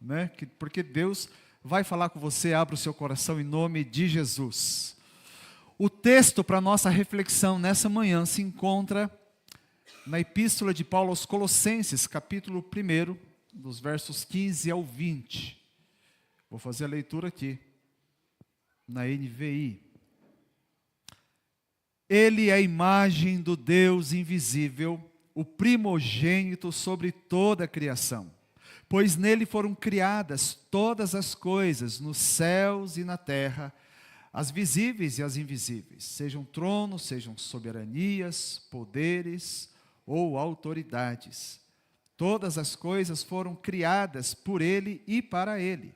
né? Porque Deus vai falar com você, abra o seu coração em nome de Jesus. O texto para nossa reflexão nessa manhã se encontra na Epístola de Paulo aos Colossenses, capítulo 1, dos versos 15 ao 20. Vou fazer a leitura aqui, na NVI. Ele é a imagem do Deus invisível, o primogênito sobre toda a criação. Pois nele foram criadas todas as coisas, nos céus e na terra, as visíveis e as invisíveis, sejam tronos, sejam soberanias, poderes ou autoridades. Todas as coisas foram criadas por ele e para ele.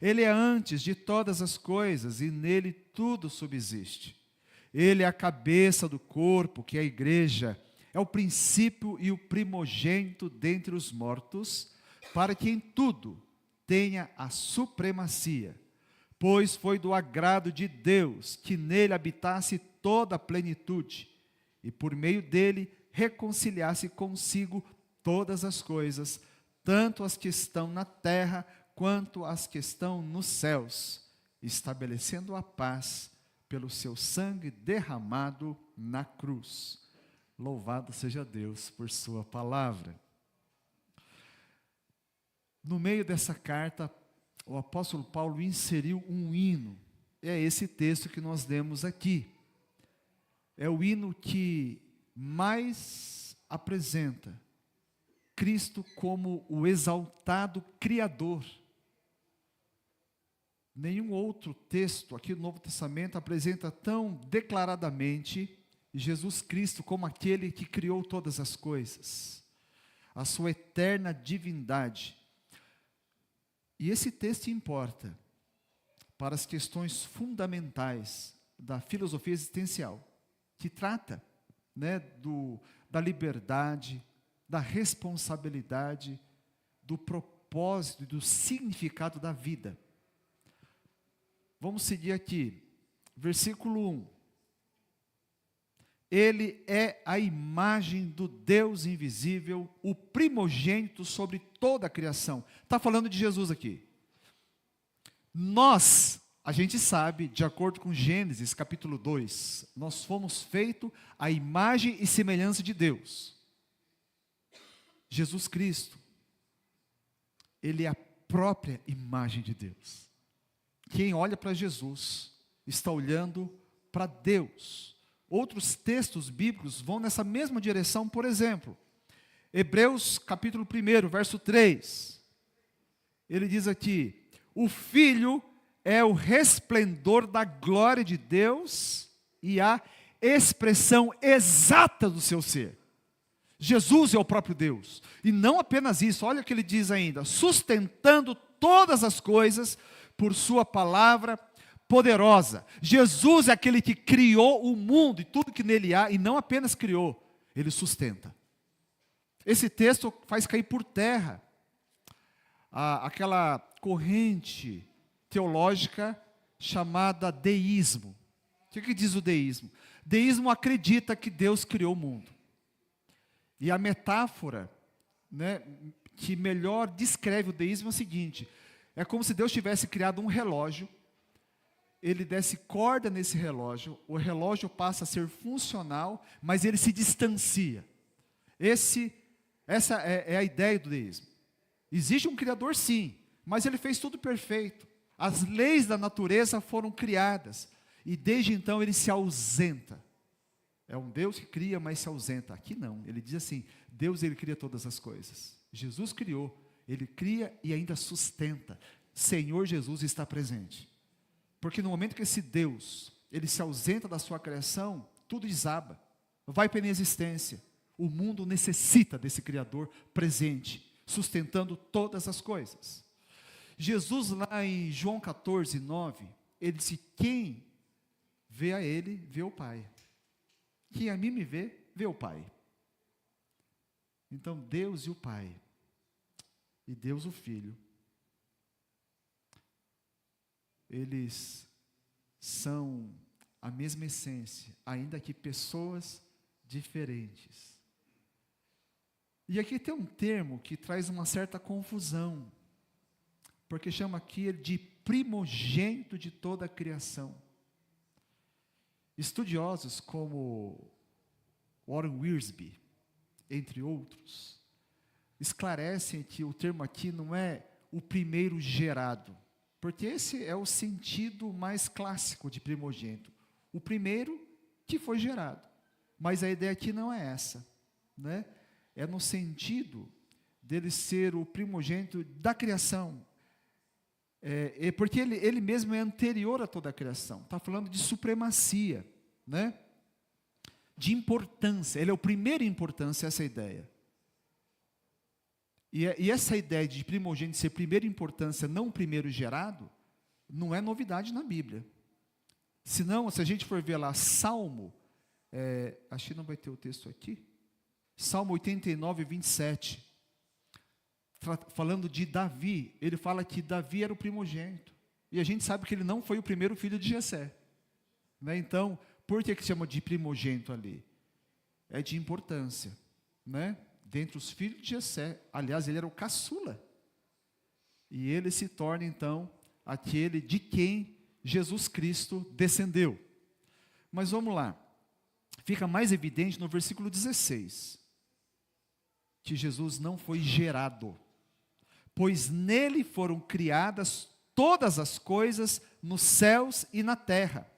Ele é antes de todas as coisas e nele tudo subsiste. Ele é a cabeça do corpo, que é a igreja, é o princípio e o primogênito dentre os mortos, para que em tudo tenha a supremacia. Pois foi do agrado de Deus que nele habitasse toda a plenitude, e por meio dele reconciliasse consigo todas as coisas, tanto as que estão na terra, quanto as que estão nos céus, estabelecendo a paz pelo seu sangue derramado na cruz. Louvado seja Deus por sua palavra. No meio dessa carta, o apóstolo Paulo inseriu um hino. É esse texto que nós lemos aqui. É o hino que mais apresenta Cristo como o exaltado Criador. Nenhum outro texto aqui no Novo Testamento apresenta tão declaradamente Jesus Cristo como aquele que criou todas as coisas, a sua eterna divindade. E esse texto importa para as questões fundamentais da filosofia existencial, que trata, né, da liberdade, da responsabilidade, do propósito e do significado da vida. Vamos seguir aqui, versículo 1. Ele é a imagem do Deus invisível, o primogênito sobre toda a criação. Está falando de Jesus aqui. Nós, a gente sabe, de acordo com Gênesis capítulo 2, nós fomos feitos à imagem e semelhança de Deus. Jesus Cristo, Ele é a própria imagem de Deus. Quem olha para Jesus, está olhando para Deus. Outros textos bíblicos vão nessa mesma direção, por exemplo, Hebreus capítulo 1, verso 3. Ele diz aqui: o Filho é o resplendor da glória de Deus e a expressão exata do seu ser. Jesus é o próprio Deus. E não apenas isso, olha o que ele diz ainda: sustentando todas as coisas por sua palavra poderosa. Jesus é aquele que criou o mundo e tudo que nele há, e não apenas criou, ele sustenta. Esse texto faz cair por terra aquela corrente teológica chamada deísmo. O que diz o deísmo? Deísmo acredita que Deus criou o mundo. E a metáfora, né, que melhor descreve o deísmo é o seguinte: é como se Deus tivesse criado um relógio, ele desse corda nesse relógio, o relógio passa a ser funcional, mas ele se distancia. Essa é a ideia do deísmo. Existe um Criador, sim, mas ele fez tudo perfeito. As leis da natureza foram criadas, e desde então ele se ausenta. É um Deus que cria, mas se ausenta. Aqui não, ele diz assim: Deus, ele cria todas as coisas. Jesus criou, ele cria e ainda sustenta. Senhor Jesus está presente. Porque no momento que esse Deus, ele se ausenta da sua criação, tudo desaba, vai para a inexistência. O mundo necessita desse Criador presente, sustentando todas as coisas. Jesus lá em João 14, 9, ele disse: quem vê a ele, vê o Pai. Quem a mim me vê, vê o Pai. Então Deus e o Pai, e Deus o Filho, eles são a mesma essência, ainda que pessoas diferentes. E aqui tem um termo que traz uma certa confusão. porque chama aqui ele de primogênito de toda a criação. Estudiosos como Warren Wiersbe, entre outros, esclarecem que o termo aqui não é o primeiro gerado, porque esse é o sentido mais clássico de primogênito. O primeiro que foi gerado. Mas a ideia aqui não é essa, né? É no sentido dele ser o primogênito da criação. Porque ele mesmo é anterior a toda a criação. Está falando de supremacia, né? De importância. Ele é o primeiro em importância, essa ideia. E essa ideia de primogênito ser primeiro em importância, não primeiro gerado, não é novidade na Bíblia. Senão, se a gente for ver lá, Salmo, acho que não vai ter o texto aqui, Salmo 89, 27, falando de Davi, ele fala que Davi era o primogênito, e a gente sabe que ele não foi o primeiro filho de Jessé, né? Então, por que chama de primogênito ali? É de importância, né? Dentre os filhos de Jessé, aliás, ele era o caçula, e ele se torna então aquele de quem Jesus Cristo descendeu. Mas vamos lá, fica mais evidente no versículo 16, que Jesus não foi gerado, pois nele foram criadas todas as coisas nos céus e na terra,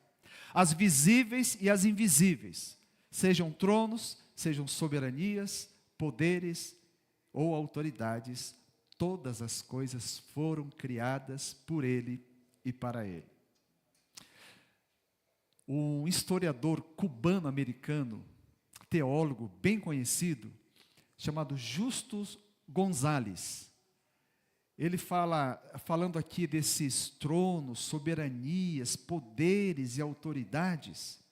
as visíveis e as invisíveis, sejam tronos, sejam soberanias, poderes ou autoridades, todas as coisas foram criadas por ele e para ele. Um historiador cubano-americano, teólogo bem conhecido, chamado Justus Gonzalez, ele falando aqui desses tronos, soberanias, poderes e autoridades,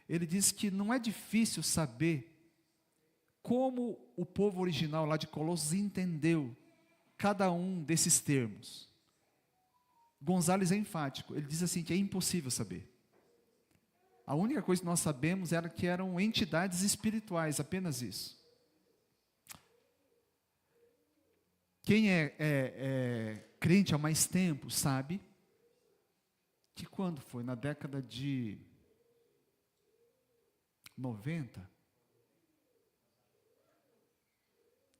ele diz que não é difícil saber como o povo original lá de Colossos entendeu cada um desses termos. Gonzalez é enfático, ele diz assim que é impossível saber. A única coisa que nós sabemos era que eram entidades espirituais, apenas isso. Quem é crente há mais tempo sabe que quando foi? Na década de 90,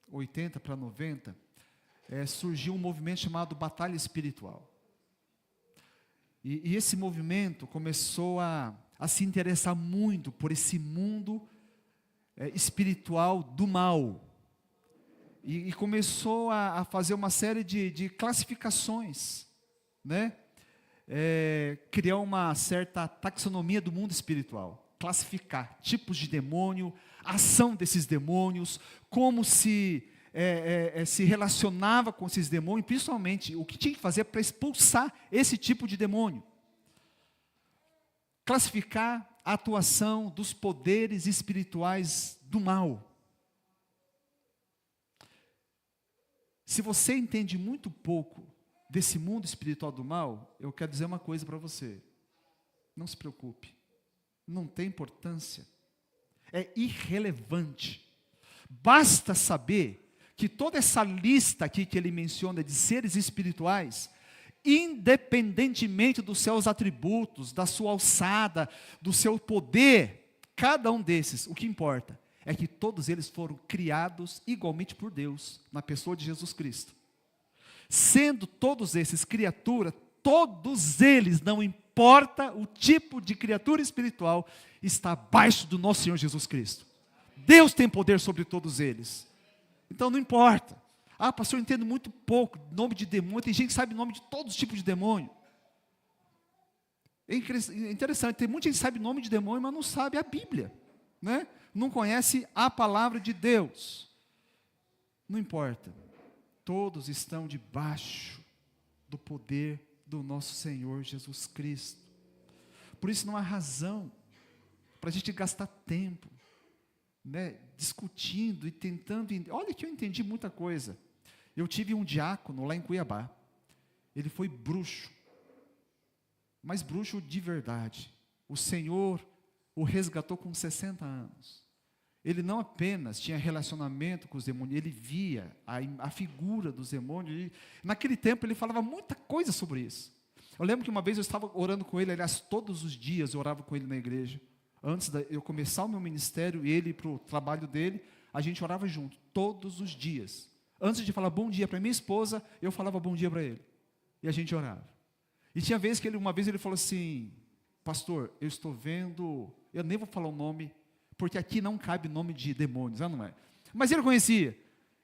80 para 90, surgiu um movimento chamado Batalha Espiritual. E esse movimento começou a se interessar muito por esse mundo espiritual do mal. E começou a fazer uma série de classificações, né? Criar uma certa taxonomia do mundo espiritual. Classificar tipos de demônio, ação desses demônios, como se relacionava com esses demônios, principalmente o que tinha que fazer para expulsar esse tipo de demônio. Classificar a atuação dos poderes espirituais do mal. Se você entende muito pouco desse mundo espiritual do mal, eu quero dizer uma coisa para você. Não se preocupe. Não tem importância. É irrelevante. Basta saber que toda essa lista aqui que ele menciona de seres espirituais, independentemente dos seus atributos, da sua alçada, do seu poder, cada um desses, o que importa é que todos eles foram criados igualmente por Deus, na pessoa de Jesus Cristo. Sendo todos esses criatura, todos eles, não importa o tipo de criatura espiritual, está abaixo do nosso Senhor Jesus Cristo. Deus tem poder sobre todos eles. Então não importa. Ah, pastor, eu entendo muito pouco nome de demônio. Tem gente que sabe o nome de todos os tipos de demônio. É interessante, tem muita gente que sabe o nome de demônio, mas não sabe a Bíblia, né? Não conhece a palavra de Deus. Não importa. Todos estão debaixo do poder do nosso Senhor Jesus Cristo. Por isso não há razão para a gente gastar tempo, né, discutindo e tentando. Olha que eu entendi muita coisa. Eu tive um diácono lá em Cuiabá. Ele foi bruxo, mas bruxo de verdade. O Senhor o resgatou com 60 anos. ele não apenas tinha relacionamento com os demônios, ele via a figura dos demônios. Naquele tempo ele falava muita coisa sobre isso. Eu lembro que uma vez eu estava orando com ele, aliás, todos os dias eu orava com ele na igreja. Antes de eu começar o meu ministério e ele ir para o trabalho dele, a gente orava junto, todos os dias. Antes de falar bom dia para minha esposa, eu falava bom dia para ele. E a gente orava. E tinha vezes que uma vez ele falou assim: pastor, eu estou vendo, eu nem vou falar o nome, porque aqui não cabe nome de demônios, não é? Mas ele conhecia.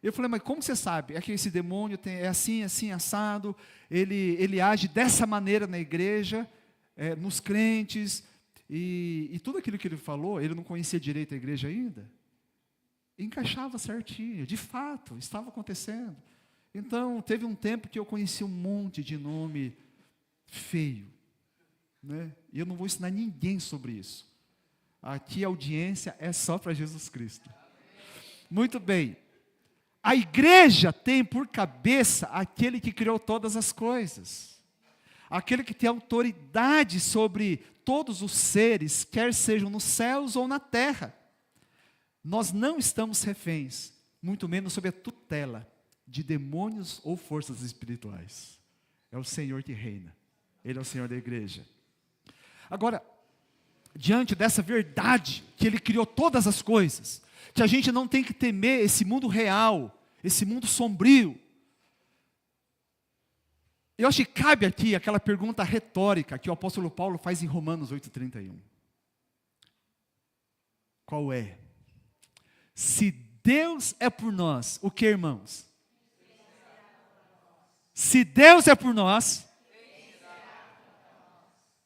Eu falei: mas como você sabe? É que esse demônio é assim, assim, assado, ele age dessa maneira na igreja, nos crentes, e tudo aquilo que ele falou, ele não conhecia direito a igreja ainda, encaixava certinho, de fato, estava acontecendo. Então, teve um tempo que eu conheci um monte de nome feio, né? E eu não vou ensinar ninguém sobre isso. Aqui a audiência é só para Jesus Cristo. Muito bem. A igreja tem por cabeça aquele que criou todas as coisas. Aquele que tem autoridade sobre todos os seres, quer sejam nos céus ou na terra. Nós não estamos reféns, muito menos sob a tutela de demônios ou forças espirituais. É o Senhor que reina. Ele é o Senhor da igreja. Agora, diante dessa verdade, que Ele criou todas as coisas, que a gente não tem que temer esse mundo real, esse mundo sombrio, eu acho que cabe aqui aquela pergunta retórica que o apóstolo Paulo faz em Romanos 8,31. Qual é? Se Deus é por nós, o que, irmãos? Se Deus é por nós,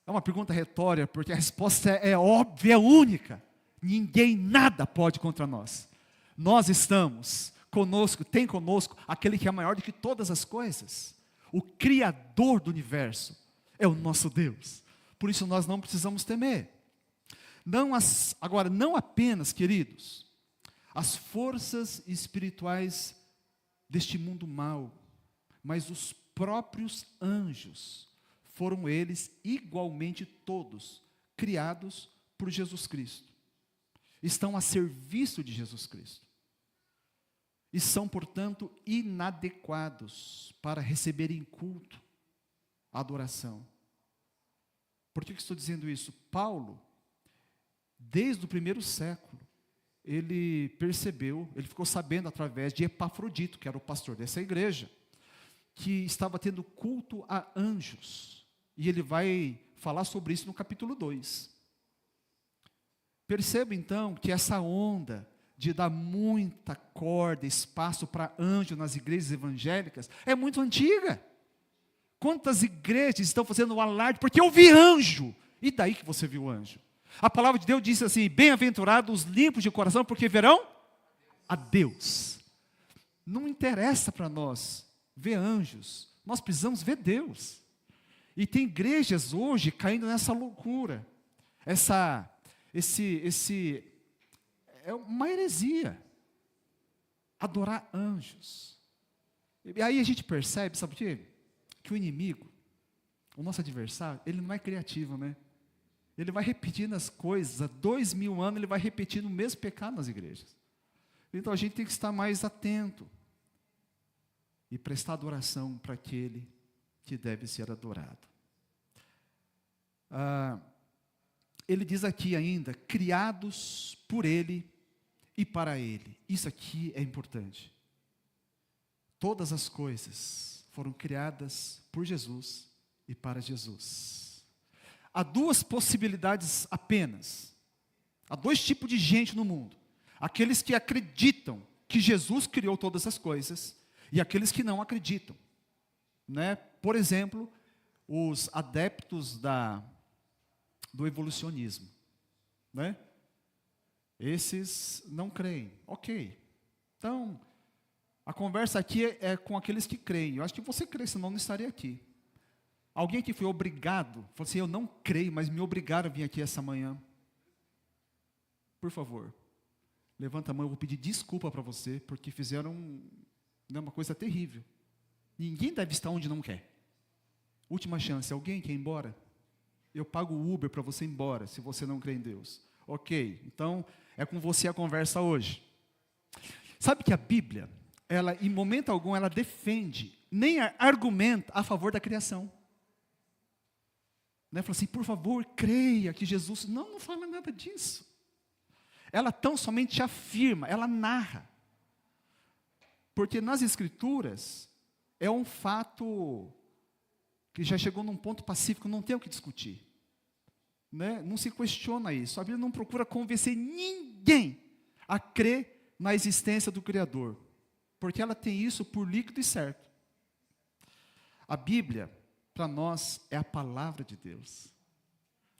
é uma pergunta retórica, porque a resposta é óbvia, é única. Ninguém, nada pode contra nós. Nós estamos conosco, tem conosco aquele que é maior do que todas as coisas. O Criador do universo é o nosso Deus. Por isso nós não precisamos temer. Agora, não apenas, queridos, as forças espirituais deste mundo mau, mas os próprios anjos, foram eles igualmente todos criados por Jesus Cristo. Estão a serviço de Jesus Cristo. E são, portanto, inadequados para receberem culto, adoração. Por que estou dizendo isso? Paulo, desde o primeiro século, ele percebeu, ele ficou sabendo através de Epafrodito, que era o pastor dessa igreja, que estava tendo culto a anjos. E ele vai falar sobre isso no capítulo 2. Perceba então que essa onda de dar muita corda, espaço para anjo nas igrejas evangélicas, é muito antiga. Quantas igrejas estão fazendo o alarde, porque eu vi anjo. E daí que você viu anjo? A palavra de Deus diz assim: bem-aventurados os limpos de coração, porque verão a Deus. Não interessa para nós ver anjos, nós precisamos ver Deus. E tem igrejas hoje caindo nessa loucura. É uma heresia. Adorar anjos. E aí a gente percebe, sabe por quê? Que o inimigo, o nosso adversário, ele não é criativo, né? Ele vai repetindo as coisas, há 2000 anos ele vai repetindo o mesmo pecado nas igrejas. Então a gente tem que estar mais atento. E prestar adoração para aquele que deve ser adorado. Ele diz aqui ainda, criados por Ele e para Ele. Isso aqui é importante. Todas as coisas foram criadas por Jesus e para Jesus. Há duas possibilidades apenas. Há dois tipos de gente no mundo. Aqueles que acreditam que Jesus criou todas as coisas e aqueles que não acreditam. Né? Por exemplo, os adeptos do evolucionismo, né? Esses não creem. Ok. Então, a conversa aqui é com aqueles que creem. Eu acho que você crê, senão não estaria aqui. Alguém que foi obrigado, falou assim: eu não creio, mas me obrigaram a vir aqui essa manhã. Por favor, levanta a mão, eu vou pedir desculpa para você, porque fizeram uma coisa terrível. Ninguém deve estar onde não quer. Última chance, alguém quer ir embora? Eu pago o Uber para você ir embora, se você não crê em Deus. Ok, então, É com você a conversa hoje. Sabe que a Bíblia, ela em momento algum, ela defende, nem argumenta a favor da criação. Fala assim, por favor, creia que Jesus... Não fala nada disso. Ela tão somente afirma, ela narra. Porque nas Escrituras, é um fato que já chegou num ponto pacífico, não tem o que discutir. Não se questiona isso. A Bíblia não procura convencer ninguém a crer na existência do Criador. Porque ela tem isso por líquido e certo. A Bíblia, para nós, é a palavra de Deus.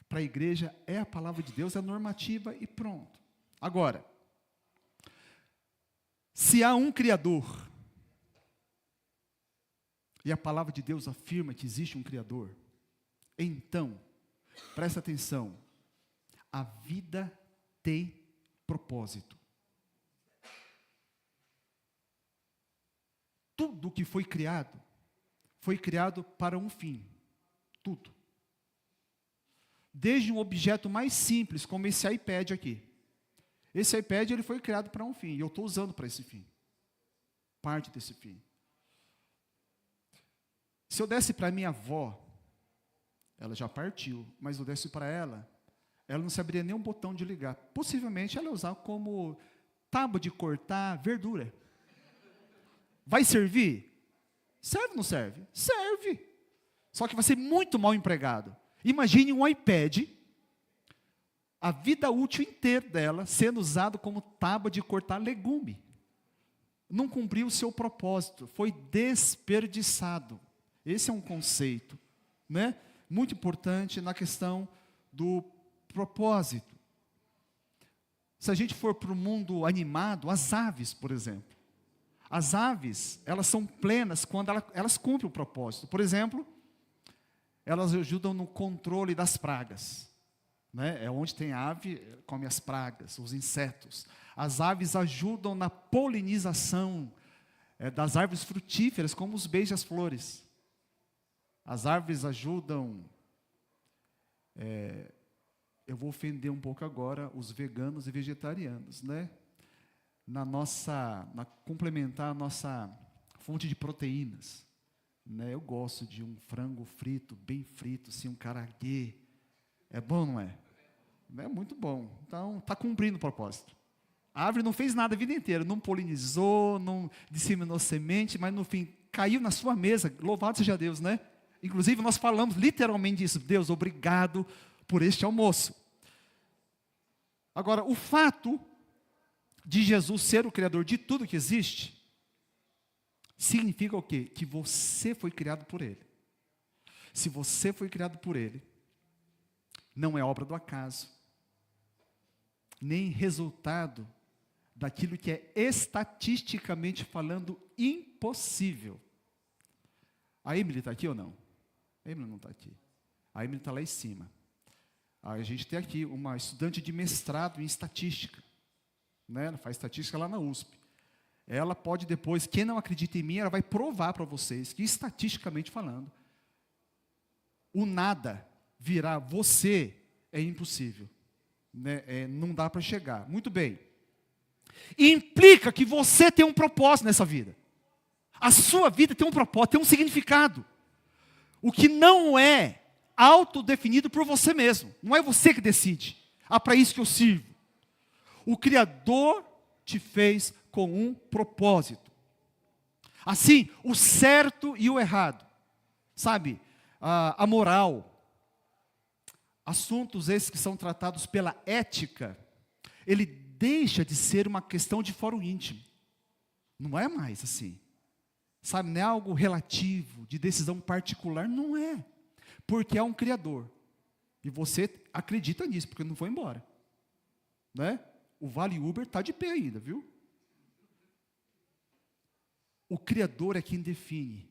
Para a igreja, é a palavra de Deus, é a normativa e pronto. Agora, se há um Criador, e a palavra de Deus afirma que existe um Criador, então, presta atenção, a vida tem propósito. Tudo que foi criado para um fim. Tudo. Desde um objeto mais simples, como esse iPad aqui. Esse iPad ele foi criado para um fim, e eu estou usando para esse fim. Parte desse fim. Se eu desse para minha avó, ela já partiu, mas eu desse para ela não saberia nem um botão de ligar. Possivelmente ela ia usar como tábua de cortar verdura. Vai servir? Serve ou não serve? Serve. Só que vai ser muito mal empregado. Imagine um iPad, a vida útil inteira dela sendo usado como tábua de cortar legume. Não cumpriu o seu propósito, foi desperdiçado. Esse é um conceito, muito importante na questão do propósito. Se a gente for para o mundo animado, as aves, por exemplo. As aves, elas são plenas quando elas cumprem o propósito. Por exemplo, elas ajudam no controle das pragas. É onde tem ave, come as pragas, os insetos. As aves ajudam na polinização das árvores frutíferas, como os beija-flores. As árvores ajudam... eu vou ofender um pouco agora os veganos e vegetarianos, complementar a nossa fonte de proteínas. Eu gosto de um frango frito, bem frito, assim, um caraguê. É bom, não é? É muito bom. Então, está cumprindo o propósito. A árvore não fez nada a vida inteira, não polinizou, não disseminou semente, mas no fim, caiu na sua mesa. Louvado seja Deus, Inclusive, nós falamos literalmente disso. Deus, obrigado por este almoço. Agora, o fato de Jesus ser o Criador de tudo que existe, significa o quê? Que você foi criado por Ele. Se você foi criado por Ele, não é obra do acaso, nem resultado daquilo que é estatisticamente falando impossível. A Emily está aqui ou não? A Emily não está aqui. A Emily está lá em cima. A gente tem aqui uma estudante de mestrado em estatística. Ela faz estatística lá na USP. Ela pode depois, quem não acredita em mim, ela vai provar para vocês que estatisticamente falando, o nada virar você é impossível. Não dá para chegar. Muito bem. Implica que você tem um propósito nessa vida. A sua vida tem um propósito, tem um significado. O que não é autodefinido por você mesmo. Não é você que decide. Para isso que eu sirvo. O Criador te fez com um propósito. Assim, o certo e o errado. Sabe, a moral. Assuntos esses que são tratados pela ética. Ele deixa de ser uma questão de fórum íntimo. Não é mais assim. Sabe, não é algo relativo, de decisão particular. Não é. Porque há um Criador. E você acredita nisso, porque não foi embora. O Vale Uber está de pé ainda, viu? O Criador é quem define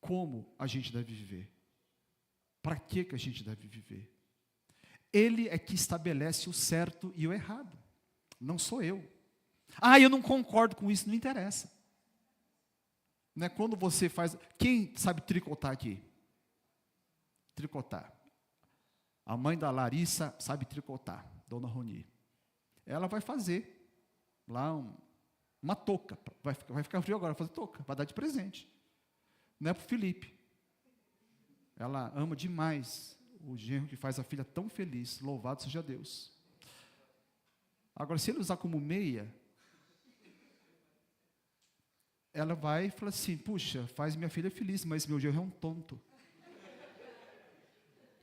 como a gente deve viver. Para que a gente deve viver. Ele é que estabelece o certo e o errado. Não sou eu. Eu não concordo com isso, não interessa. Quando você faz... Quem sabe tricotar aqui? Tricotar. A mãe da Larissa sabe tricotar, Dona Roni. ela vai fazer lá uma touca. Vai ficar frio agora, vai fazer touca, vai dar de presente. Não é para o Felipe. Ela ama demais o genro que faz a filha tão feliz. Louvado seja Deus. Agora, se ele usar como meia, ela vai e fala assim, puxa, faz minha filha feliz, mas meu genro é um tonto.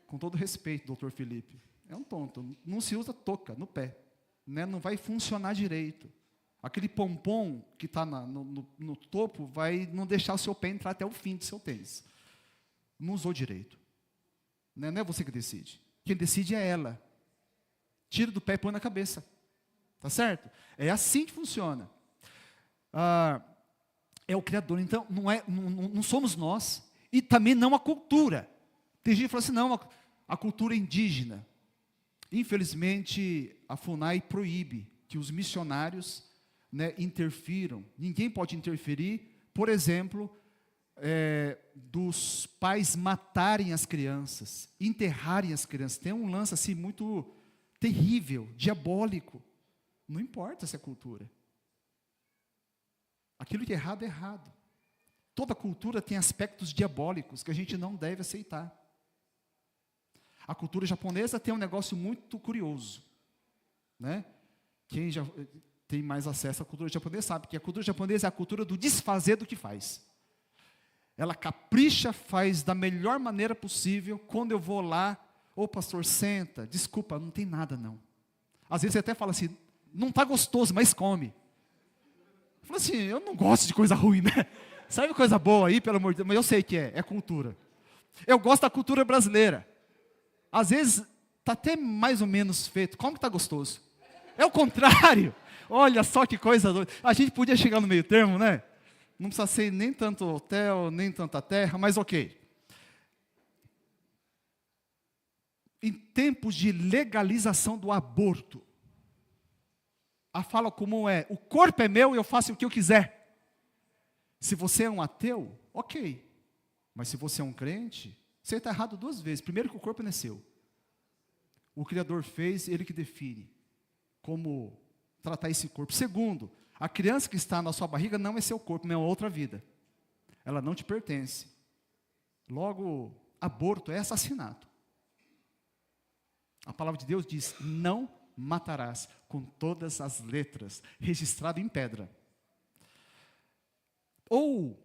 Com todo respeito, doutor Felipe. É um tonto. Não se usa touca no pé. Né? Não vai funcionar direito. Aquele pompom que está no topo vai não deixar o seu pé entrar até o fim do seu tênis. Não usou direito. Não é você que decide. Quem decide é ela. Tira do pé e põe na cabeça. Tá certo? É assim que funciona. É o Criador. Então, não somos nós. E também não a cultura. Tem gente que fala assim, não, a cultura indígena. Infelizmente, a FUNAI proíbe que os missionários, né, interfiram. Ninguém pode interferir, por exemplo, dos pais matarem as crianças, enterrarem as crianças. Tem um lance assim muito terrível, diabólico. Não importa se é cultura. Aquilo que é errado é errado. Toda cultura tem aspectos diabólicos que a gente não deve aceitar. A cultura japonesa tem um negócio muito curioso, né? Quem já tem mais acesso à cultura japonesa sabe que a cultura japonesa é a cultura do desfazer do que faz. Ela capricha, faz da melhor maneira possível. Quando eu vou lá, ô pastor, senta, desculpa, não tem nada não. Às vezes você até fala assim, não está gostoso, mas come. Eu falo assim, eu não gosto de coisa ruim, né? Sabe coisa boa aí, pelo amor de Deus, mas eu sei que é cultura. Eu gosto da cultura brasileira. Às vezes, está até mais ou menos feito. Como que está gostoso? É o contrário. Olha só que coisa doida. A gente podia chegar no meio termo, né? Não precisa ser nem tanto hotel, nem tanta terra, mas ok. Em tempos de legalização do aborto, a fala comum é, o corpo é meu e eu faço o que eu quiser. Se você é um ateu, ok. Mas se você é um crente, você está errado duas vezes. Primeiro que o corpo não é seu. O Criador fez, Ele que define como tratar esse corpo. Segundo, a criança que está na sua barriga não é seu corpo, não é outra vida. Ela não te pertence. Logo, aborto é assassinato. A palavra de Deus diz, não matarás, com todas as letras, registrado em pedra. Ou,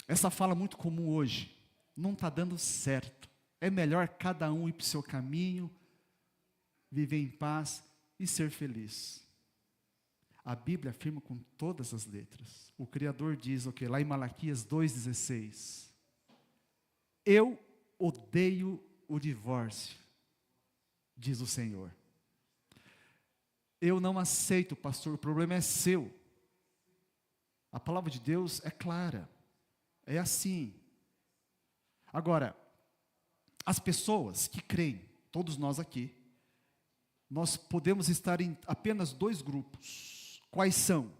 essa fala muito comum hoje, não está dando certo. É melhor cada um ir para o seu caminho, viver em paz e ser feliz. A Bíblia afirma com todas as letras. O Criador diz, lá em Malaquias 2,16. Eu odeio o divórcio, diz o Senhor. Eu não aceito, pastor, o problema é seu. A palavra de Deus é clara. É assim. Agora, as pessoas que creem, todos nós aqui, nós podemos estar em apenas dois grupos. Quais são?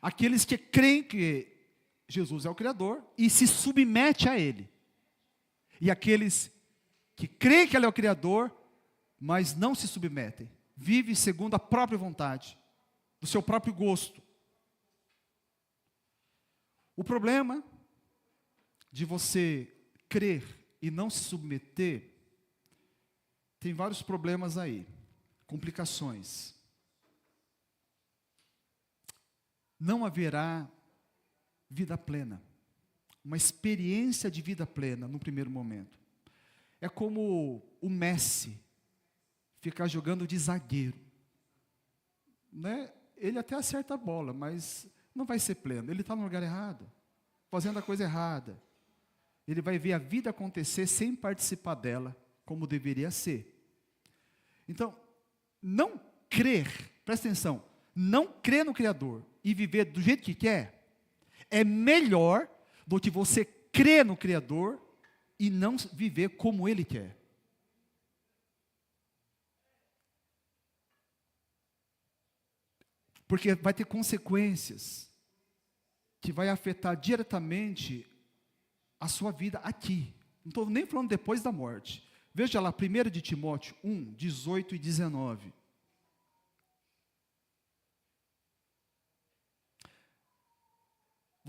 Aqueles que creem que Jesus é o Criador e se submete a Ele. E aqueles que creem que Ele é o Criador, mas não se submetem. Vive segundo a própria vontade, do seu próprio gosto. O problema de você crer e não se submeter, tem vários problemas aí, complicações. Não haverá vida plena, uma experiência de vida plena no primeiro momento. É como o Messi ficar jogando de zagueiro, né? Ele até acerta a bola, mas não vai ser pleno. Ele está no lugar errado, fazendo a coisa errada. Ele vai ver a vida acontecer sem participar dela, como deveria ser. Então, não crer, presta atenção, não crer no Criador e viver do jeito que quer, é melhor do que você crer no Criador e não viver como Ele quer. Porque vai ter consequências que vai afetar diretamente a sua vida aqui. Não estou nem falando depois da morte. Veja lá, 1 de Timóteo 1, 18 e 19.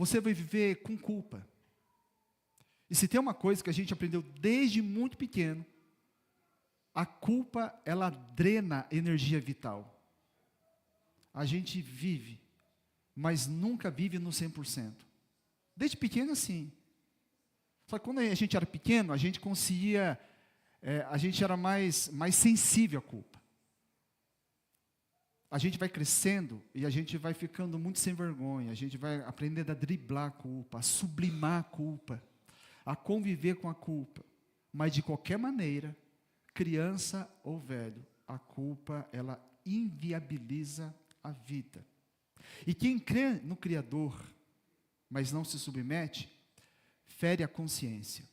você vai viver com culpa. E se tem uma coisa que a gente aprendeu desde muito pequeno, a culpa, ela drena energia vital. A gente vive, mas nunca vive no 100%. Desde pequeno, assim. Só que quando a gente era pequeno, a gente conseguia, a gente era mais sensível à culpa. A gente vai crescendo e a gente vai ficando muito sem vergonha. A gente vai aprendendo a driblar a culpa, a sublimar a culpa, a conviver com a culpa. Mas de qualquer maneira, criança ou velho, a culpa, ela inviabiliza a vida. E quem crê no Criador, mas não se submete, fere a consciência.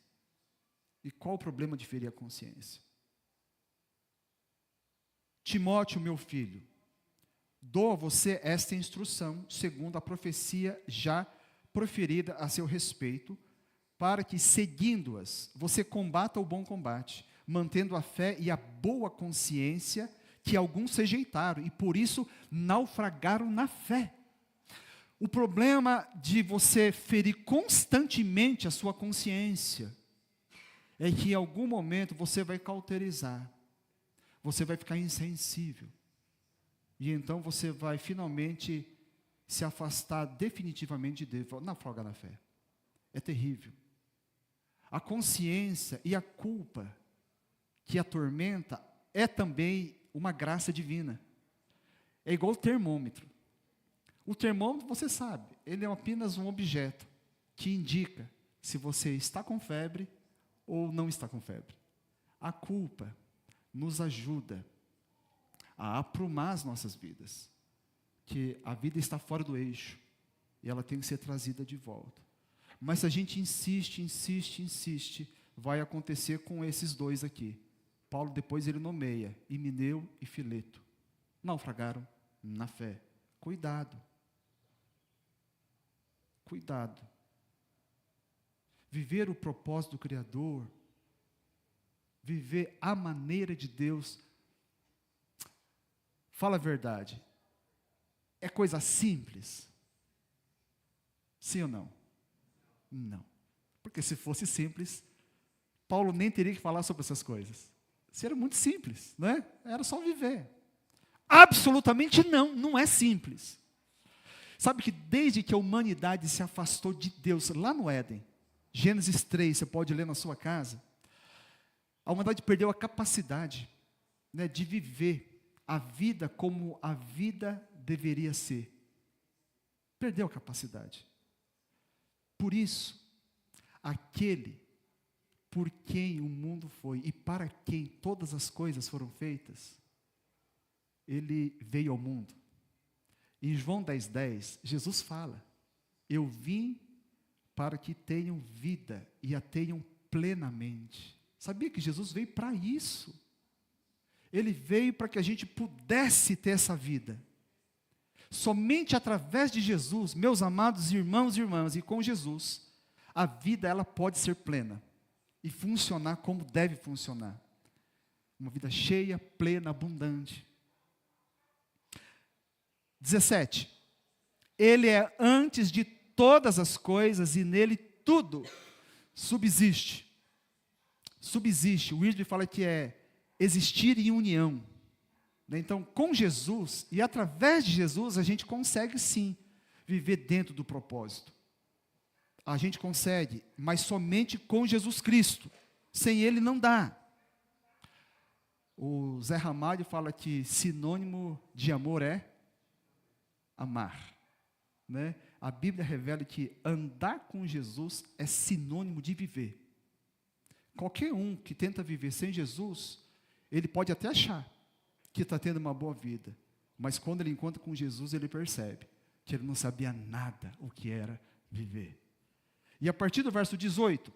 E qual o problema de ferir a consciência? Timóteo, meu filho, dou a você esta instrução, segundo a profecia já proferida a seu respeito, para que, seguindo-as, você combata o bom combate, mantendo a fé e a boa consciência, que alguns se rejeitaram e por isso naufragaram na fé. O problema de você ferir constantemente a sua consciência é que em algum momento você vai cauterizar, você vai ficar insensível, e então você vai finalmente se afastar definitivamente de Deus, naufragar na fé. É terrível. A consciência e a culpa que atormenta é também uma graça divina. É igual o termômetro. O termômetro, você sabe, ele é apenas um objeto que indica se você está com febre ou não está com febre. A culpa nos ajuda a aprumar as nossas vidas, que a vida está fora do eixo e ela tem que ser trazida de volta. Mas se a gente insiste, vai acontecer com esses dois aqui. Paulo depois ele nomeia Himeneu e Fileto. Naufragaram na fé. Cuidado. Cuidado. Viver o propósito do Criador, viver a maneira de Deus, fala a verdade, é coisa simples? Sim ou não? Não. Porque se fosse simples, Paulo nem teria que falar sobre essas coisas. Seria muito simples, não é? Era só viver. Absolutamente não, não é simples. Sabe que desde que a humanidade se afastou de Deus, lá no Éden, Gênesis 3, você pode ler na sua casa, a humanidade perdeu a capacidade, né, de viver a vida como a vida deveria ser. Perdeu a capacidade. Por isso, aquele por quem o mundo foi e para quem todas as coisas foram feitas, ele veio ao mundo. Em João 10:10, Jesus fala: eu vim para que tenham vida e a tenham plenamente. Sabia que Jesus veio para isso? Ele veio para que a gente pudesse ter essa vida. Somente através de Jesus, meus amados irmãos e irmãs, e com Jesus, a vida ela pode ser plena e funcionar como deve funcionar. Uma vida cheia, plena, abundante. 17. Ele é antes de todas as coisas e nele tudo subsiste. Subsiste, o Wiersbe fala que é existir em união. Então, com Jesus e através de Jesus, a gente consegue sim viver dentro do propósito. A gente consegue, mas somente com Jesus Cristo. Sem Ele não dá. O Zé Ramalho fala que sinônimo de amor é amar, né? A Bíblia revela que andar com Jesus é sinônimo de viver. Qualquer um que tenta viver sem Jesus, ele pode até achar que está tendo uma boa vida, mas quando ele encontra com Jesus, ele percebe que ele não sabia nada o que era viver. E a partir do verso 18,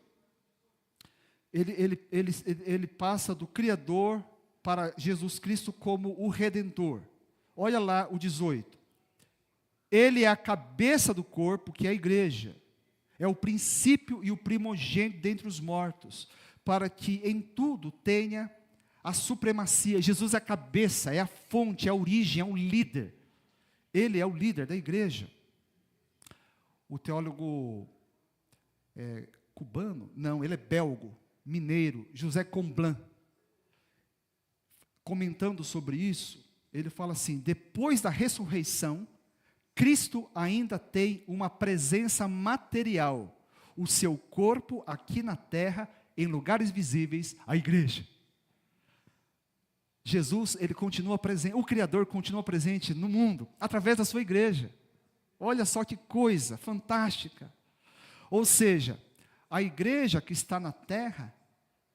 ele passa do Criador para Jesus Cristo como o Redentor. Olha lá o 18. Ele é a cabeça do corpo, que é a igreja. É o princípio e o primogênito dentre os mortos, para que em tudo tenha a supremacia. Jesus é a cabeça, é a fonte, é a origem, é o líder. Ele é o líder da igreja. o teólogo cubano, não, ele é belgo, mineiro, José Comblan, comentando sobre isso, ele fala assim: depois da ressurreição, Cristo ainda tem uma presença material, o seu corpo aqui na terra, em lugares visíveis, a igreja. Jesus, ele continua presente, o Criador continua presente no mundo, através da sua igreja. Olha só que coisa fantástica. Ou seja, a igreja que está na terra,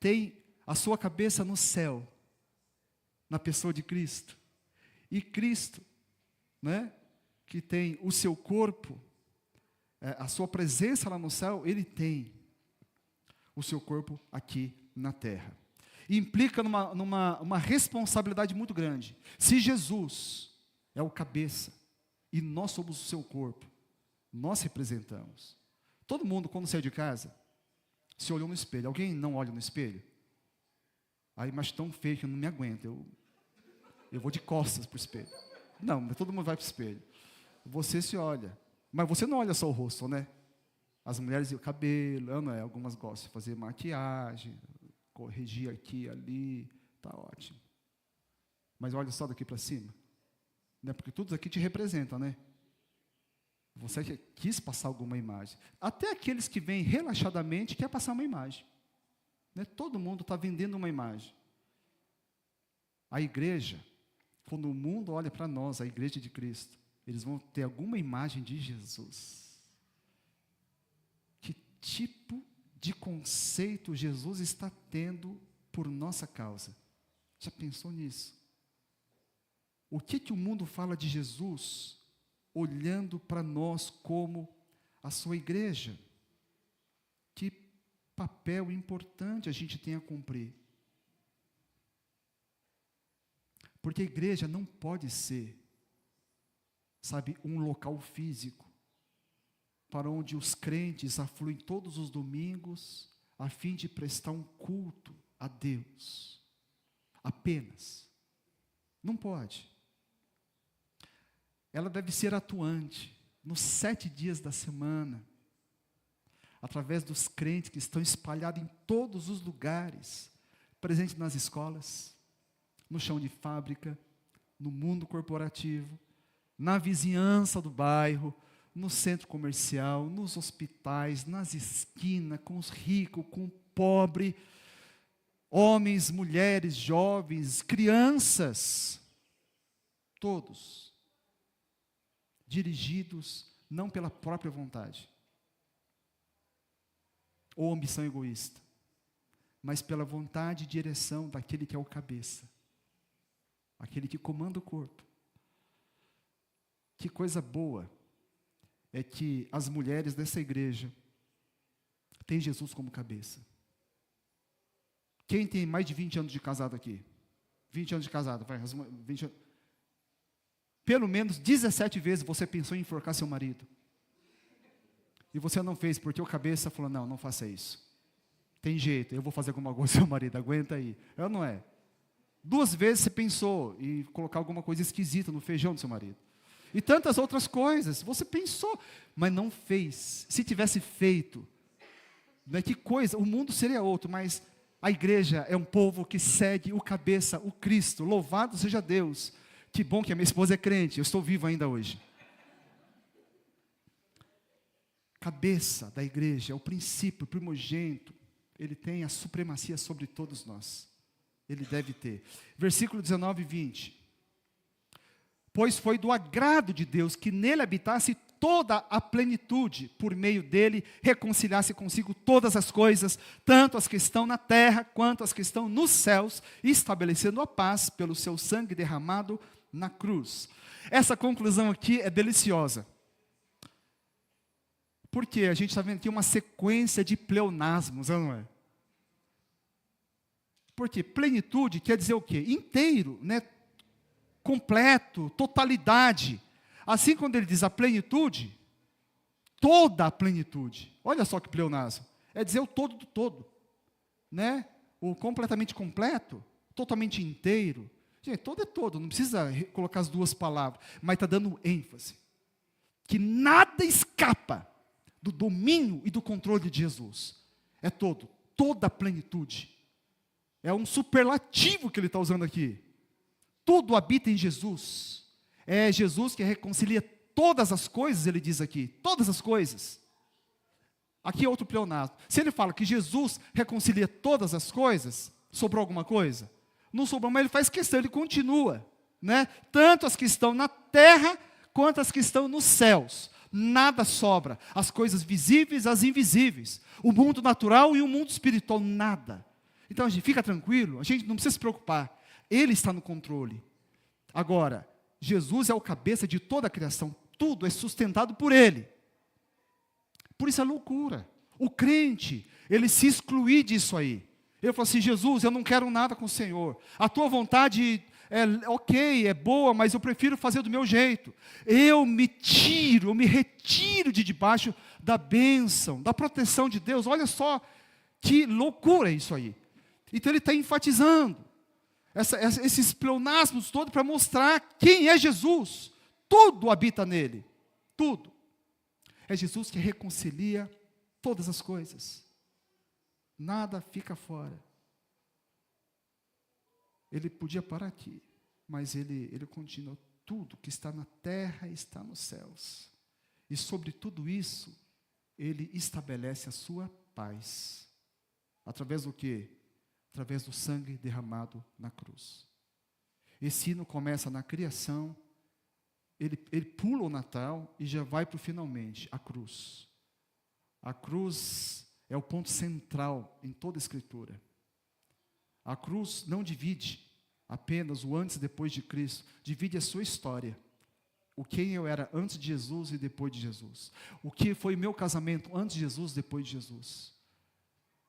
tem a sua cabeça no céu, na pessoa de Cristo. E Cristo, né, que tem o seu corpo, a sua presença lá no céu, ele tem o seu corpo aqui na terra. E implica numa responsabilidade muito grande. Se Jesus é o cabeça, e nós somos o seu corpo, nós representamos. Todo mundo, quando saiu de casa, se olhou no espelho. Alguém não olha no espelho? Aí, mas tão feio que eu não me aguento. Eu vou de costas para o espelho. Não, mas todo mundo vai para o espelho. Você se olha. Mas você não olha só o rosto, né? As mulheres, o cabelo, não é? Algumas gostam de fazer maquiagem, corrigir aqui e ali. Está ótimo. Mas olha só daqui para cima. Né? Porque todos aqui te representam, né? Você quis passar alguma imagem. Até aqueles que vêm relaxadamente quer passar uma imagem. Né? Todo mundo está vendendo uma imagem. A igreja, quando o mundo olha para nós, a igreja de Cristo, eles vão ter alguma imagem de Jesus. Que tipo de conceito Jesus está tendo por nossa causa? Já pensou nisso? O que o mundo fala de Jesus, olhando para nós como a sua igreja? Que papel importante a gente tem a cumprir. Porque a igreja não pode ser, sabe, um local físico, para onde os crentes afluem todos os domingos, a fim de prestar um culto a Deus. Apenas. Não pode. Ela deve ser atuante, nos 7 dias da semana, através dos crentes que estão espalhados em todos os lugares, presentes nas escolas, no chão de fábrica, no mundo corporativo, na vizinhança do bairro, no centro comercial, nos hospitais, nas esquinas, com os ricos, com o pobre, homens, mulheres, jovens, crianças, todos, dirigidos não pela própria vontade, ou ambição egoísta, mas pela vontade e direção daquele que é o cabeça, aquele que comanda o corpo. Que coisa boa é que as mulheres dessa igreja têm Jesus como cabeça. Quem tem mais de 20 anos de casado aqui? 20 anos de casado, vai, 20 anos. Pelo menos 17 vezes você pensou em enforcar seu marido. E você não fez, porque o cabeça falou: não, não faça isso. Tem jeito, eu vou fazer alguma coisa com seu marido, aguenta aí. É ou não é? 2 vezes você pensou em colocar alguma coisa esquisita no feijão do seu marido. E tantas outras coisas, você pensou, mas não fez. Se tivesse feito, né, que coisa, o mundo seria outro, mas a igreja é um povo que segue o cabeça, o Cristo. Louvado seja Deus. Que bom que a minha esposa é crente, eu estou vivo ainda hoje. Cabeça da igreja, é o princípio, o primogênito, ele tem a supremacia sobre todos nós. Ele deve ter. Versículo 19 e 20. Pois foi do agrado de Deus que nele habitasse toda a plenitude, por meio dele reconciliasse consigo todas as coisas, tanto as que estão na terra, quanto as que estão nos céus, estabelecendo a paz pelo seu sangue derramado na cruz. Essa conclusão aqui é deliciosa. Porque a gente está vendo aqui uma sequência de pleonasmos, não é? Porque plenitude quer dizer o quê? Inteiro, né? Completo, totalidade. Assim, quando ele diz a plenitude, toda a plenitude. Olha só que pleonasmo. É dizer o todo do todo. Né? O completamente completo, totalmente inteiro. Gente, todo é todo, não precisa colocar as 2 palavras. Mas está dando ênfase. Que nada escapa do domínio e do controle de Jesus. É toda a plenitude. É um superlativo que ele está usando aqui. Tudo habita em Jesus. É Jesus que reconcilia todas as coisas, ele diz aqui. Todas as coisas. Aqui é outro pleonasmo. Se ele fala que Jesus reconcilia todas as coisas, sobrou alguma coisa? Não sobrou, mas ele faz questão, ele continua. Né? Tanto as que estão na terra, quanto as que estão nos céus. Nada sobra. As coisas visíveis, as invisíveis. O mundo natural e o mundo espiritual, nada. Então, a gente fica tranquilo, a gente não precisa se preocupar. Ele está no controle. Agora, Jesus é o cabeça de toda a criação. Tudo é sustentado por Ele. Por isso é loucura. O crente, ele se excluir disso aí. Ele falou assim, Jesus, eu não quero nada com o Senhor. A tua vontade é ok, é boa, mas eu prefiro fazer do meu jeito. Eu me retiro de debaixo da bênção, da proteção de Deus. Olha só que loucura isso aí. Então ele está enfatizando esses pleonasmos todos para mostrar quem é Jesus. Tudo habita nele. Tudo. É Jesus que reconcilia todas as coisas. Nada fica fora. Ele podia parar aqui, mas ele continua. Tudo que está na terra está nos céus. E sobre tudo isso, ele estabelece a sua paz. Através do quê? Através do sangue derramado na cruz. Esse hino começa na criação. Ele pula o Natal e já vai para o finalmente, a cruz. A cruz é o ponto central em toda a Escritura. A cruz não divide apenas o antes e depois de Cristo, divide a sua história. O quem eu era antes de Jesus e depois de Jesus. O que foi meu casamento antes de Jesus, depois de Jesus.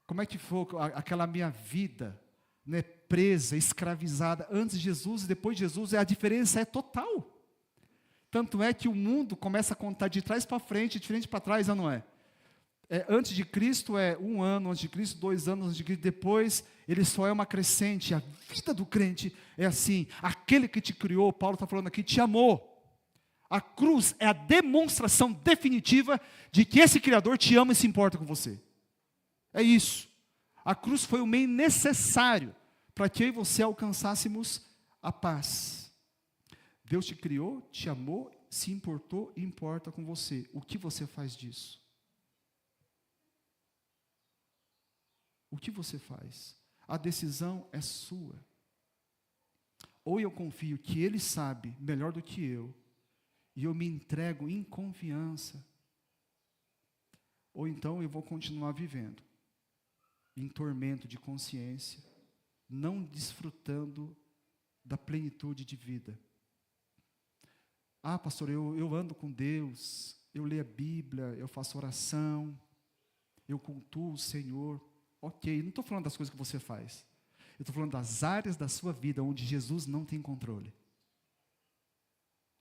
Como é que foi aquela minha vida, né, presa, escravizada, antes de Jesus e depois de Jesus, a diferença é total. Tanto é que o mundo começa a contar de trás para frente, de frente para trás, não é? Antes de Cristo é 1 ano, antes de Cristo 2 anos, antes de Cristo depois, ele só é uma crescente. A vida do crente é assim, aquele que te criou, Paulo está falando aqui, te amou. A cruz é a demonstração definitiva de que esse Criador te ama e se importa com você. É isso. A cruz foi o meio necessário para que eu e você alcançássemos a paz. Deus te criou, te amou, se importou e importa com você. O que você faz disso? O que você faz? A decisão é sua. Ou eu confio que Ele sabe melhor do que eu, e eu me entrego em confiança, ou então eu vou continuar vivendo em tormento de consciência, não desfrutando da plenitude de vida. Ah, pastor, eu ando com Deus, eu leio a Bíblia, eu faço oração, eu cultuo o Senhor. Ok, não estou falando das coisas que você faz. Eu estou falando das áreas da sua vida onde Jesus não tem controle.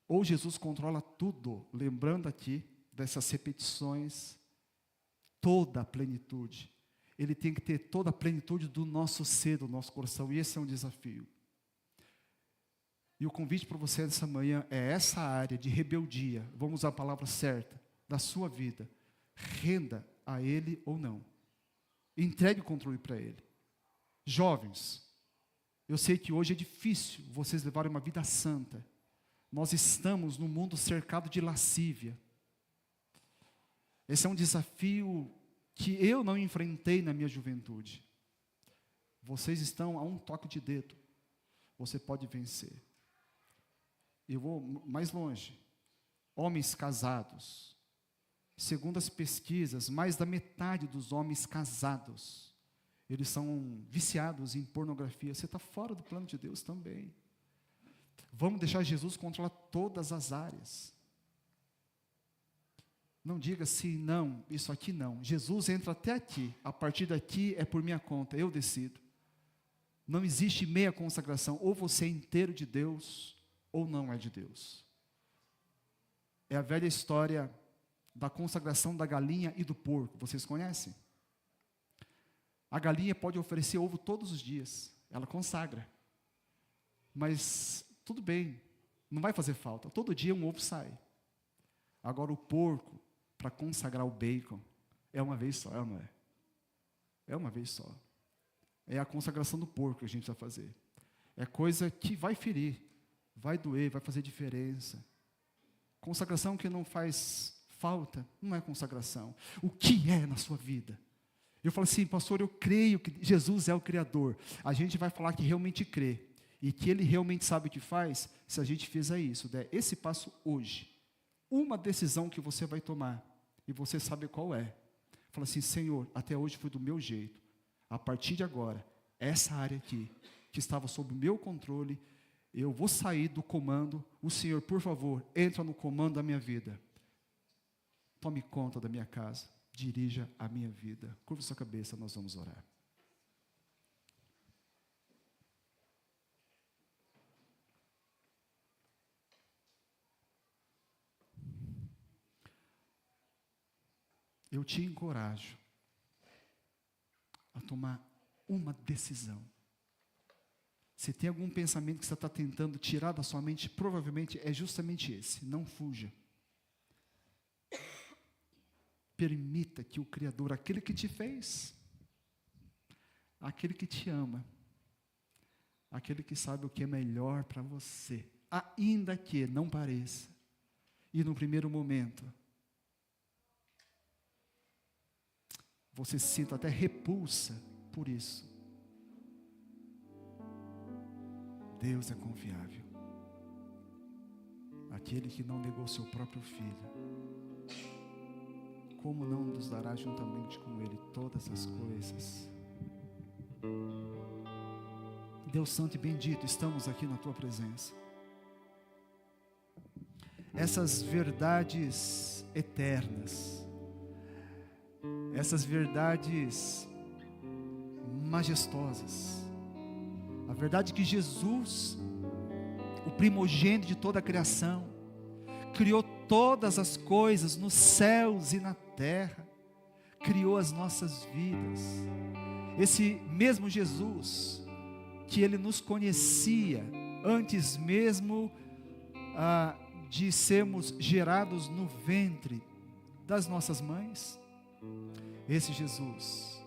Ou Jesus controla tudo, lembrando aqui dessas repetições, toda a plenitude. Ele tem que ter toda a plenitude do nosso ser, do nosso coração, e esse é um desafio. E o convite para você nessa manhã é essa área de rebeldia, vamos usar a palavra certa, da sua vida. Renda a Ele ou não. Entregue o controle para Ele. Jovens, eu sei que hoje é difícil vocês levarem uma vida santa. Nós estamos num mundo cercado de lascívia. Esse é um desafio que eu não enfrentei na minha juventude. Vocês estão a um toque de dedo. Você pode vencer. Eu vou mais longe. Homens casados. Segundo as pesquisas, mais da metade dos homens casados, eles são viciados em pornografia. Você está fora do plano de Deus também. Vamos deixar Jesus controlar todas as áreas. Não diga assim, não, isso aqui não. Jesus entra até aqui. A partir daqui é por minha conta, eu decido. Não existe meia consagração. Ou você é inteiro de Deus, ou não é de Deus. É a velha história da consagração da galinha e do porco. Vocês conhecem? A galinha pode oferecer ovo todos os dias. Ela consagra. Mas tudo bem, não vai fazer falta. Todo dia um ovo sai. Agora o porco, para consagrar o bacon, é uma vez só, não é? É uma vez só. É a consagração do porco que a gente vai fazer. É coisa que vai ferir, vai doer, vai fazer diferença. Consagração que não faz falta, não é consagração. O que é na sua vida? Eu falo assim, pastor, eu creio que Jesus é o Criador. A gente vai falar que realmente crê. E que Ele realmente sabe o que faz, se a gente fizer isso, der esse passo hoje. Uma decisão que você vai tomar, e você sabe qual é. Fala assim, Senhor, até hoje foi do meu jeito. A partir de agora, essa área aqui, que estava sob o meu controle, eu vou sair do comando. O Senhor, por favor, entra no comando da minha vida. Tome conta da minha casa. Dirija a minha vida. Curva sua cabeça, nós vamos orar. Eu te encorajo a tomar uma decisão. Se tem algum pensamento que você está tentando tirar da sua mente, provavelmente é justamente esse. Não fuja. Permita que o Criador, aquele que te fez, aquele que te ama, aquele que sabe o que é melhor para você, ainda que não pareça, e no primeiro momento, você se sinta até repulsa por isso. Deus é confiável. Aquele que não negou seu próprio filho, como não nos dará juntamente com Ele todas as coisas? Deus Santo e bendito, estamos aqui na Tua presença. Essas verdades eternas, essas verdades majestosas, a verdade que Jesus, o primogênito de toda a criação, criou todas as coisas nos céus e na terra, criou as nossas vidas. Esse mesmo Jesus, que Ele nos conhecia antes mesmo de sermos gerados no ventre das nossas mães, esse Jesus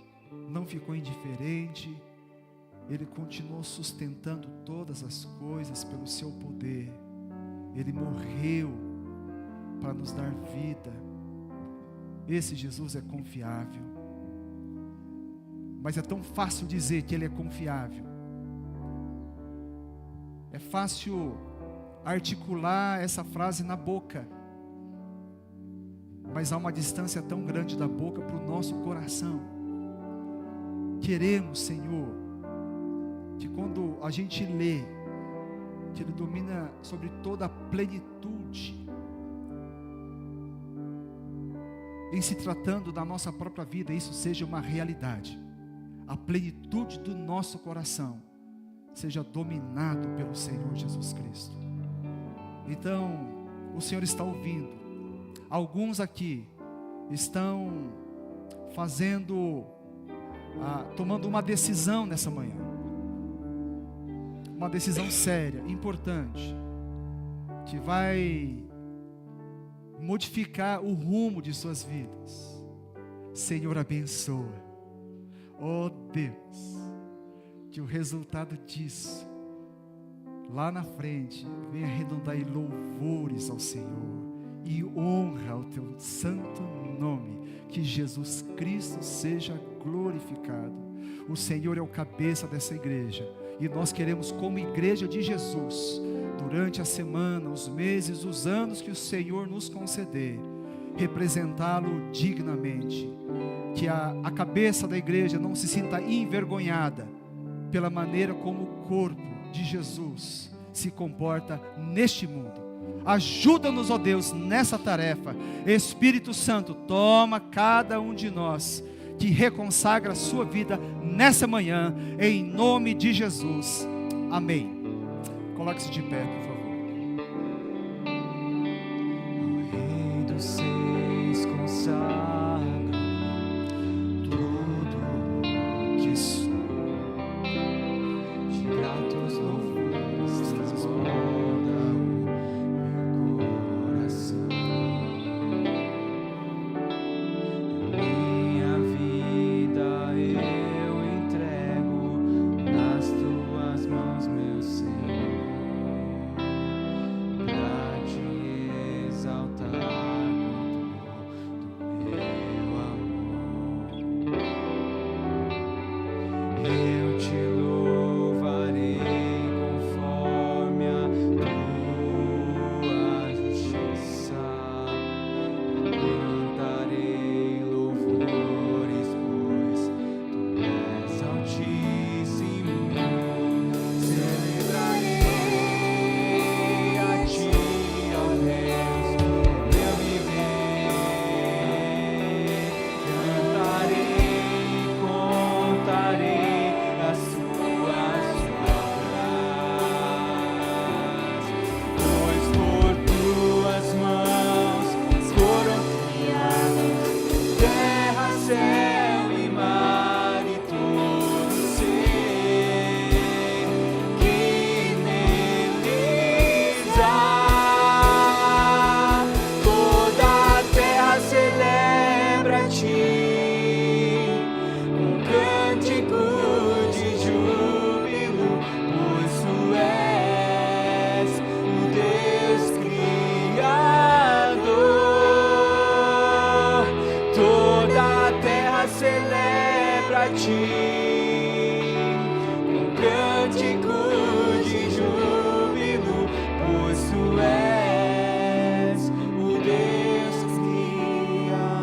não ficou indiferente, Ele continuou sustentando todas as coisas pelo seu poder. Ele morreu para nos dar vida. Esse Jesus é confiável. Mas é tão fácil dizer que Ele é confiável. É fácil articular essa frase na boca. Mas há uma distância tão grande da boca para o nosso coração. Queremos, Senhor, que quando a gente lê, que Ele domina sobre toda a plenitude, em se tratando da nossa própria vida, isso seja uma realidade. A plenitude do nosso coração seja dominado pelo Senhor Jesus Cristo. Então, o Senhor está ouvindo. Alguns aqui estão tomando uma decisão nessa manhã. Uma decisão séria, importante, que vai modificar o rumo de suas vidas. Senhor, abençoa. Oh Deus, que o resultado disso, lá na frente, venha arredondar em louvores ao Senhor e honra ao Teu santo nome. Que Jesus Cristo seja glorificado. O Senhor é o cabeça dessa igreja, e nós queremos, como igreja de Jesus, durante a semana, os meses, os anos que o Senhor nos conceder, representá-lo dignamente. Que a cabeça da igreja não se sinta envergonhada pela maneira como o corpo de Jesus se comporta neste mundo. Ajuda-nos, ó Deus, nessa tarefa. Espírito Santo, toma cada um de nós que reconsagra a sua vida nessa manhã, em nome de Jesus. Amém. Coloque-se de pé, por favor. O Rei dos Seis consagra tudo que sou, de gratos louvores transborda o meu coração. Eu te louvarei conforme a tua justiça. Cantarei louvores, pois tu és altíssimo. Celebrarei a ti, ó Deus, meu viver. Cantarei, contarei as suas obras, pois por tuas mãos foram criadas terra, céu e mar e todo ser que neles há. Toda a terra celebra a ti, com cântico de júbilo, pois tu és o Deus Criador. Toda a terra celebra a ti, com cântico de júbilo, pois tu és o Deus Criador.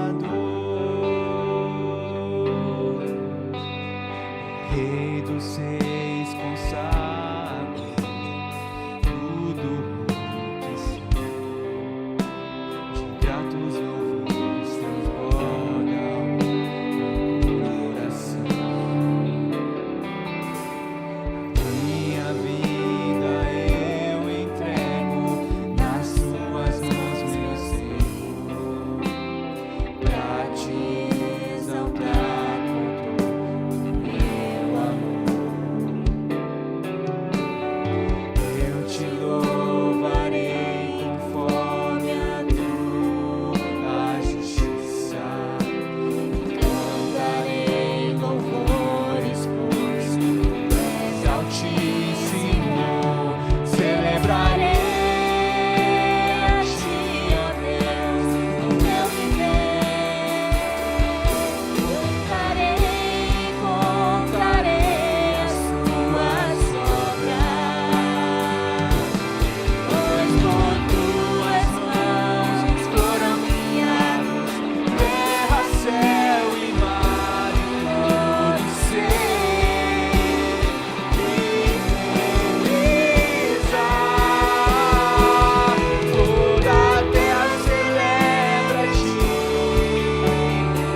Rei dos seis consagro tudo o que sou. De gratos louvores transborda o coração. Minha vida eu entrego nas tuas mãos, meu Senhor, pra te exaltar com todo o meu amor. Eu te louvarei conforme a tua justiça. Cantarei louvores, pois tu és altíssimo. Celebrarei a ti, ó Deus, no meu viver. Cantarei, contarei as tuas obras, pois por tuas mãos foram criados terra, céu e mar e todo ser que neles há. Toda a terra celebra a ti,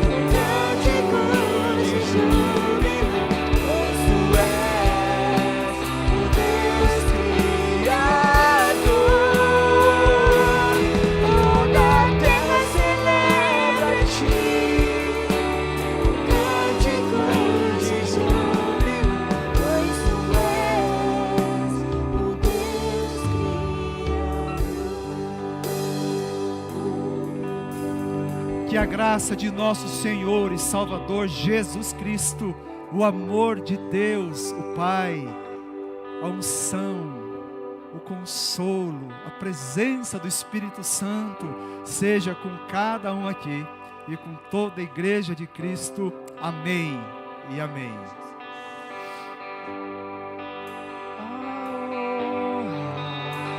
com cântico de júbilo, pois tu és o Deus Criador. Toda a terra celebra a ti, com cântico de júbilo, pois tu és o Deus Criador. Que a graça de nosso Senhor e Salvador Jesus Cristo, o amor de Deus, o Pai, a unção, o consolo, a presença do Espírito Santo, seja com cada um aqui e com toda a igreja de Cristo. Amém e amém.